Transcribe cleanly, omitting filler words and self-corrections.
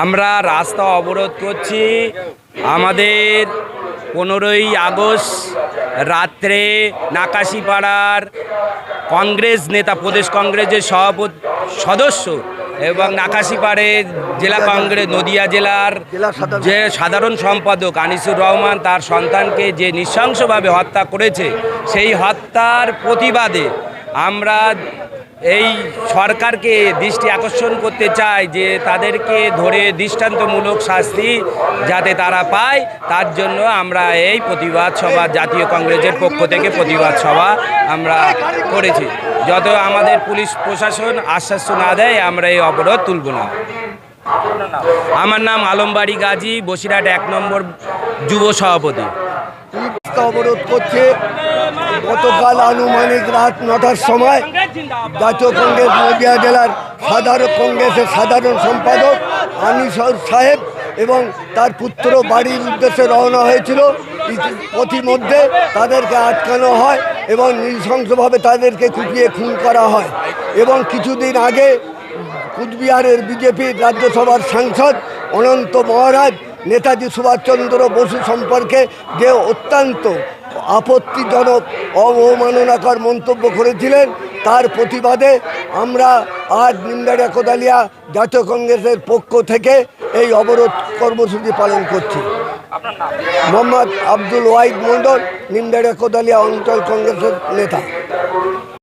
আমরা রাস্তা অবরোধ করছি। আমাদের 15ই আগস্ট রাত্রে নাকাশিপাড়ার কংগ্রেস নেতা, প্রদেশ কংগ্রেসের সদস্য এবং নাকাশিপাড়ের জেলা কংগ্রেস নদিয়া জেলার যে সাধারণ সম্পাদক আনিসুর রহমান তার সন্তানকে যে নৃশংসভাবে হত্যা করেছে, সেই হত্যার প্রতিবাদে আমরা এই সরকারকে দৃষ্টি আকর্ষণ করতে চাই যে তাদেরকে ধরে দৃষ্টান্তমূলক শাস্তি যাতে তারা পায়, তার জন্য আমরা এই প্রতিবাদ সভা, জাতীয় কংগ্রেসের পক্ষ থেকে প্রতিবাদ সভা আমরা করেছি। যত আমাদের পুলিশ প্রশাসন আশ্বাস না দেয় আমরা এই অবরোধ তুলব না। আমার নাম আলমবাড়ি গাজী, বসিরহাট 1 নম্বর যুব সভাপতি। অবরোধ করছে। গতকাল আনুমানিক রাত 9টার সময় জাতীয় কংগ্রেস নদিয়া জেলার কংগ্রেসের সাধারণ সম্পাদক আনিসুর সাহেব এবং তার পুত্র বাড়ির উদ্দেশ্যে রওনা হয়েছিল। পথিমধ্যে তাদেরকে আটকানো হয় এবং নৃশংসভাবে তাদেরকে কুপিয়ে খুন করা হয়। এবং কিছুদিন আগে কুচবিহারের বিজেপির রাজ্যসভার সাংসদ অনন্ত মহারাজ নেতাজি সুভাষচন্দ্র বসু সম্পর্কে যে অত্যন্ত আপত্তিজনক অবমাননাকর মন্তব্য করেছিলেন, তার প্রতিবাদে আমরা আজ নিমডাঁড়িয়া কোদালিয়া জাতীয় কংগ্রেসের পক্ষ থেকে এই অবরোধ কর্মসূচি পালন করছি। মোহাম্মদ আব্দুল ওয়াহিদ মণ্ডল, নিমডাঁড়িয়া কোদালিয়া অঞ্চল কংগ্রেসের নেতা।